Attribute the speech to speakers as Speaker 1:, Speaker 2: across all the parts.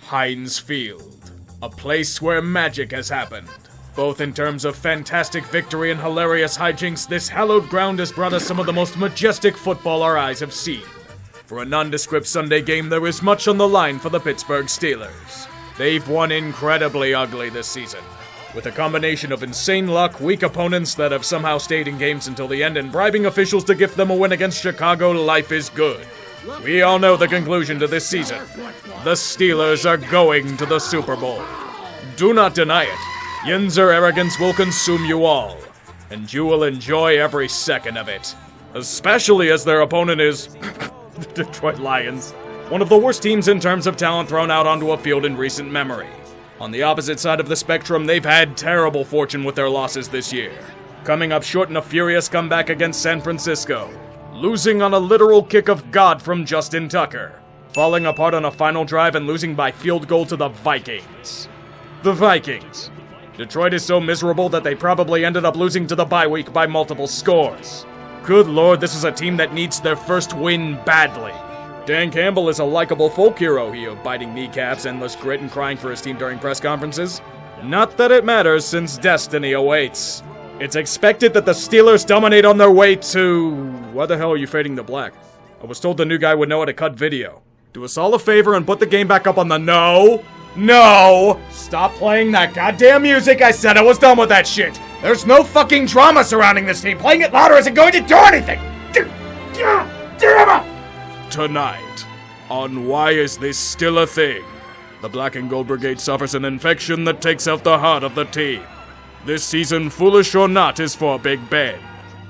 Speaker 1: Heinz Field, a place where magic has happened. Both in terms of fantastic victory and hilarious hijinks, this hallowed ground has brought us some of the most majestic football our eyes have seen. For a nondescript Sunday game, there is much on the line for the Pittsburgh Steelers. They've won incredibly ugly this season, with a combination of insane luck, weak opponents that have somehow stayed in games until the end, and bribing officials to gift them a win against Chicago. Life is good. We all know the conclusion to this season. The Steelers are going to the Super Bowl. Do not deny it. Yinzer arrogance will consume you all, and you will enjoy every second of it. Especially as their opponent is the Detroit Lions, one of the worst teams in terms of talent thrown out onto a field in recent memory. On the opposite side of the spectrum, they've had terrible fortune with their losses this year, coming up short in a furious comeback against San Francisco, losing on a literal kick of God from Justin Tucker, falling apart on a final drive and losing by field goal to the Vikings. The Vikings. Detroit is so miserable that they probably ended up losing to the bye week by multiple scores. Good lord, this is a team that needs their first win badly. Dan Campbell is a likable folk hero, he of biting kneecaps, endless grit, and crying for his team during press conferences. Not that it matters, since destiny awaits. It's expected that the Steelers dominate on their way to... Why the hell are you fading to black? I was told the new guy would know how to cut video. Do us all a favor and put the game back up on the... No! Stop playing that goddamn music! I said I was done with that shit! There's no fucking drama surrounding this team! Playing it louder isn't going to do anything! Tonight, on Why Is This Still a Thing? The Black and Gold Brigade suffers an infection that takes out the heart of the team. This season, foolish or not, is for Big Ben.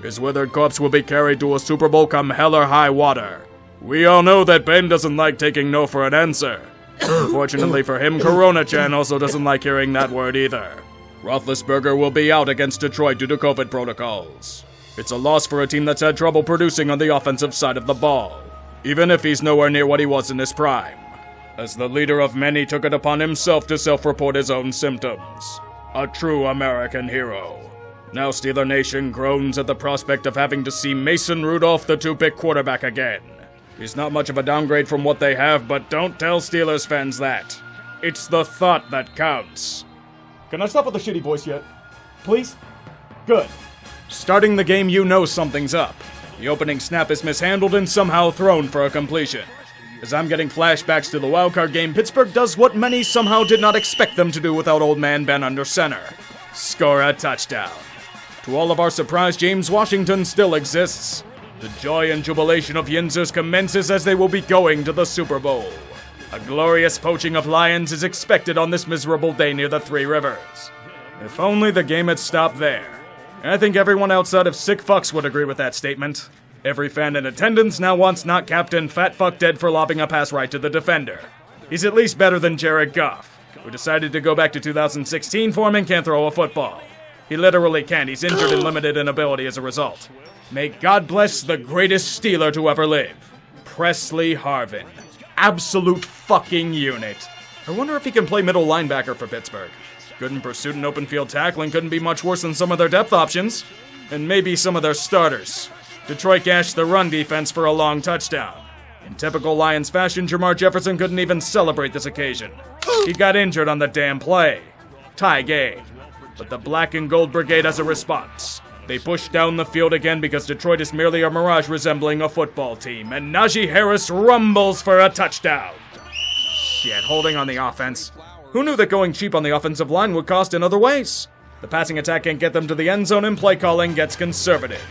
Speaker 1: His withered corpse will be carried to a Super Bowl come hell or high water. We all know that Ben doesn't like taking no for an answer. Unfortunately for him, Corona Chan also doesn't like hearing that word either. Roethlisberger will be out against Detroit due to COVID protocols. It's a loss for a team that's had trouble producing on the offensive side of the ball, even if he's nowhere near what he was in his prime, as the leader of many took it upon himself to self-report his own symptoms. A true American hero. Now Steeler Nation groans at the prospect of having to see Mason Rudolph, the two-pick quarterback, again. He's not much of a downgrade from what they have, but don't tell Steelers fans that. It's the thought that counts. Can I stop with the shitty voice yet? Please? Good. Starting the game, you know something's up. The opening snap is mishandled and somehow thrown for a completion. As I'm getting flashbacks to the wildcard game, Pittsburgh does what many somehow did not expect them to do without old man Ben under center. Score a touchdown. To all of our surprise, James Washington still exists. The joy and jubilation of Yinzers commences as they will be going to the Super Bowl. A glorious poaching of Lions is expected on this miserable day near the Three Rivers. If only the game had stopped there. I think everyone outside of sick fucks would agree with that statement. Every fan in attendance now wants not Captain Fat Fuck Dead for lobbing a pass right to the defender. He's at least better than Jared Goff, who decided to go back to 2016 form and can't throw a football. He literally can't. He's injured and limited in ability as a result. May God bless the greatest Steeler to ever live, Presley Harvin. Absolute fucking unit. I wonder if he can play middle linebacker for Pittsburgh. Good in pursuit and open field tackling, couldn't be much worse than some of their depth options. And maybe some of their starters. Detroit gashed the run defense for a long touchdown. In typical Lions fashion, Jamar Jefferson couldn't even celebrate this occasion. He got injured on the damn play. Tie game. But the Black and Gold Brigade has a response. They push down the field again because Detroit is merely a mirage resembling a football team, and Najee Harris rumbles for a touchdown. Shit, holding on the offense. Who knew that going cheap on the offensive line would cost in other ways? The passing attack can't get them to the end zone, and play calling gets conservative.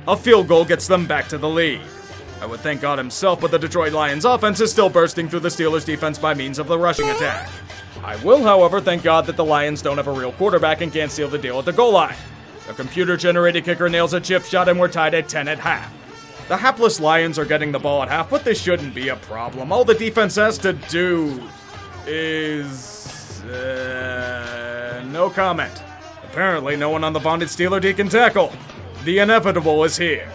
Speaker 1: A field goal gets them back to the lead. I would thank God himself, but the Detroit Lions offense is still bursting through the Steelers defense by means of the rushing attack. I will, however, thank God that the Lions don't have a real quarterback and can't seal the deal at the goal line. A computer-generated kicker nails a chip shot and we're tied at 10 at half. The hapless Lions are getting the ball at half, but this shouldn't be a problem. All the defense has to do is... no comment. Apparently no one on the vaunted Steeler D can tackle. The inevitable is here.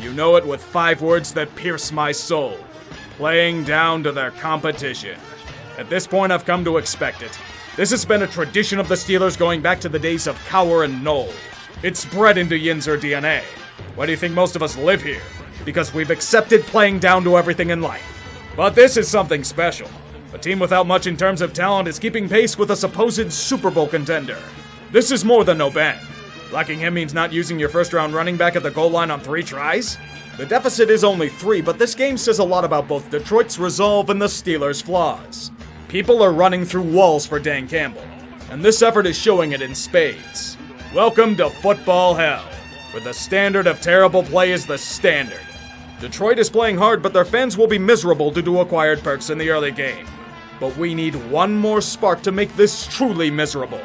Speaker 1: You know it with 5 words that pierce my soul. Playing down to their competition. At this point, I've come to expect it. This has been a tradition of the Steelers going back to the days of Cower and Knoll. It's bred into Yinzer DNA. Why do you think most of us live here? Because we've accepted playing down to everything in life. But this is something special. A team without much in terms of talent is keeping pace with a supposed Super Bowl contender. This is more than no bend. Lacking him means not using your first-round running back at the goal line on 3 tries? The deficit is only 3, but this game says a lot about both Detroit's resolve and the Steelers' flaws. People are running through walls for Dan Campbell, and this effort is showing it in spades. Welcome to football hell, where the standard of terrible play is the standard. Detroit is playing hard, but their fans will be miserable due to acquired perks in the early game. But we need one more spark to make this truly miserable.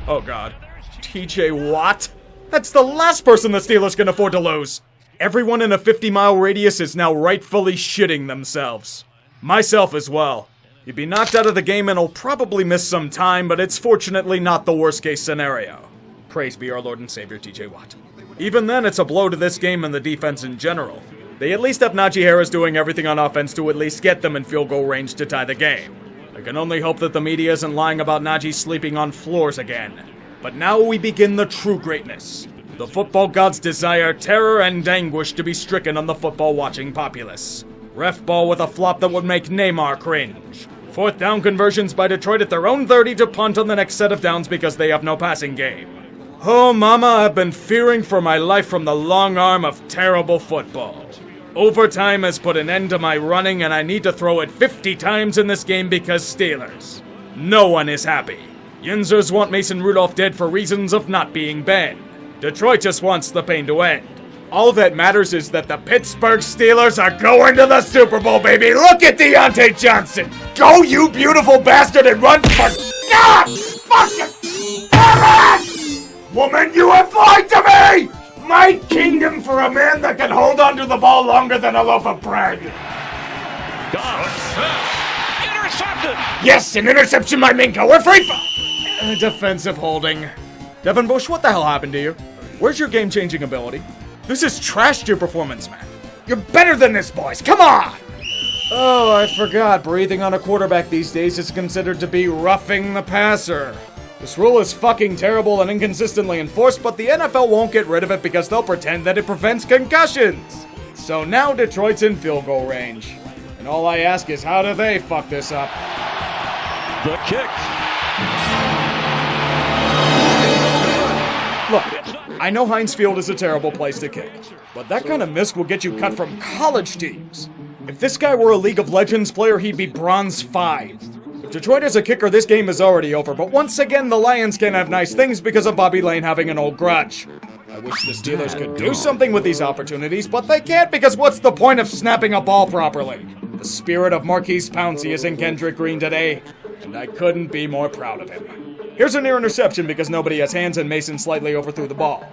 Speaker 1: Oh god. TJ Watt? That's the last person the Steelers can afford to lose. Everyone in a 50-mile radius is now rightfully shitting themselves. Myself as well. He'd be knocked out of the game and will probably miss some time, but it's fortunately not the worst-case scenario. Praise be our Lord and Savior TJ Watt. Even then, it's a blow to this game and the defense in general. They at least have Najee Harris doing everything on offense to at least get them in field goal range to tie the game. I can only hope that the media isn't lying about Najee sleeping on floors again. But now we begin the true greatness. The football gods desire terror and anguish to be stricken on the football-watching populace. Ref ball with a flop that would make Neymar cringe. 4th down conversions by Detroit at their own 30 to punt on the next set of downs because they have no passing game. Oh mama, I've been fearing for my life from the long arm of terrible football. Overtime has put an end to my running and I need to throw it 50 times in this game because Steelers. No one is happy. Yinzers want Mason Rudolph dead for reasons of not being Ben. Detroit just wants the pain to end. All that matters is that the Pittsburgh Steelers are going to the Super Bowl, baby! Look at Deontay Johnson! Go, you beautiful bastard, and run for God's fucking heaven! Woman, you have lied to me! My kingdom for a man that can hold onto the ball longer than a loaf of bread. Intercepted! Yes, an interception by Minka. We're free for... defensive holding. Devin Bush, what the hell happened to you? Where's your game-changing ability? This is trash to your performance, man. You're better than this, boys. Come on! Oh, I forgot. Breathing on a quarterback these days is considered to be roughing the passer. This rule is fucking terrible and inconsistently enforced, but the NFL won't get rid of it because they'll pretend that it prevents concussions. So now Detroit's in field goal range. And all I ask is, how do they fuck this up?
Speaker 2: The kick.
Speaker 1: Look, I know Heinz Field is a terrible place to kick, but that kind of miss will get you cut from college teams. If this guy were a League of Legends player, he'd be bronze 5. If Detroit is a kicker, this game is already over, but once again, the Lions can have nice things because of Bobby Lane having an old grudge. I wish the Steelers could do something with these opportunities, but they can't because what's the point of snapping a ball properly? The spirit of Marquise Pouncey is in Kendrick Green today, and I couldn't be more proud of him. Here's a near interception because nobody has hands and Mason slightly overthrew the ball.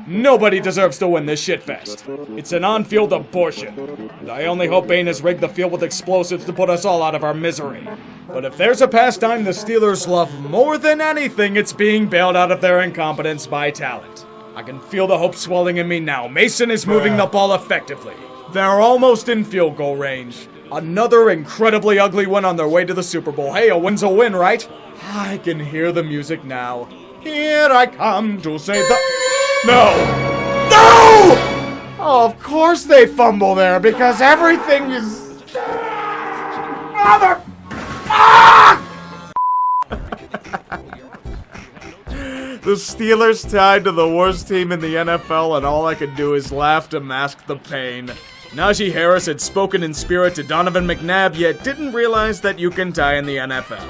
Speaker 1: Nobody deserves to win this shitfest. It's an on-field abortion. And I only hope Bane has rigged the field with explosives to put us all out of our misery. But if there's a pastime the Steelers love more than anything, it's being bailed out of their incompetence by talent. I can feel the hope swelling in me now. Mason is moving the ball effectively. They're almost in field goal range. Another incredibly ugly win on their way to the Super Bowl. Hey, a win's a win, right? I can hear the music now. Here I come to say the... No! No! Oh, of course they fumble there, because everything is... Mother... The Steelers tied to the worst team in the NFL, and all I could do is laugh to mask the pain. Najee Harris had spoken in spirit to Donovan McNabb, yet didn't realize that you can tie in the NFL.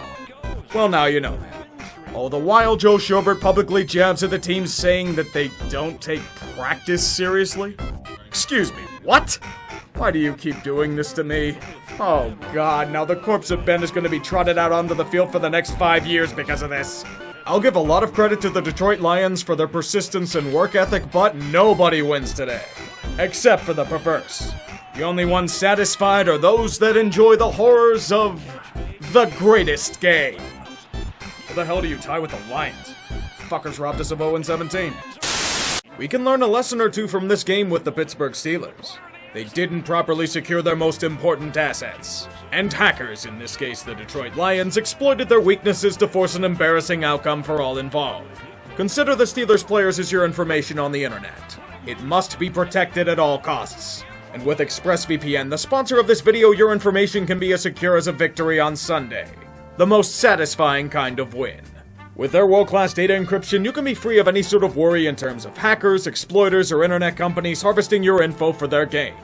Speaker 1: Well, now you know that. All the while, Joe Schobert publicly jabs at the team saying that they don't take practice seriously. Excuse me, what? Why do you keep doing this to me? Oh god, now the corpse of Ben is going to be trotted out onto the field for the next 5 years because of this. I'll give a lot of credit to the Detroit Lions for their persistence and work ethic, but nobody wins today. Except for the perverse. The only ones satisfied are those that enjoy the horrors of the greatest game. How the hell do you tie with the Lions? Fuckers robbed us of 0-17. We can learn a lesson or two from this game with the Pittsburgh Steelers. They didn't properly secure their most important assets. And hackers, in this case the Detroit Lions, exploited their weaknesses to force an embarrassing outcome for all involved. Consider the Steelers players as your information on the internet. It must be protected at all costs. And with ExpressVPN, the sponsor of this video, your information can be as secure as a victory on Sunday. The most satisfying kind of win. With their world-class data encryption, you can be free of any sort of worry in terms of hackers, exploiters, or internet companies harvesting your info for their gain.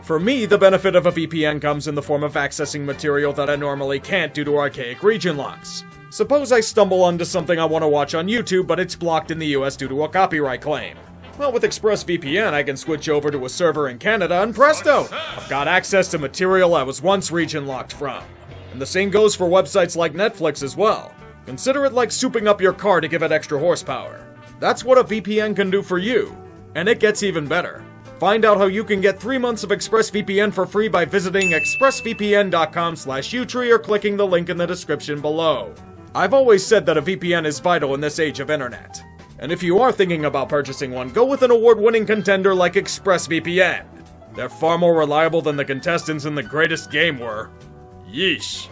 Speaker 1: For me, the benefit of a VPN comes in the form of accessing material that I normally can't due to archaic region locks. Suppose I stumble onto something I want to watch on YouTube, but it's blocked in the US due to a copyright claim. Well, with ExpressVPN, I can switch over to a server in Canada, and presto! I've got access to material I was once region locked from. And the same goes for websites like Netflix as well. Consider it like souping up your car to give it extra horsepower. That's what a VPN can do for you. And it gets even better. Find out how you can get 3 months of ExpressVPN for free by visiting expressvpn.com/utree or clicking the link in the description below. I've always said that a VPN is vital in this age of internet. And if you are thinking about purchasing one, go with an award-winning contender like ExpressVPN. They're far more reliable than the contestants in The Greatest Game were. Yeesh.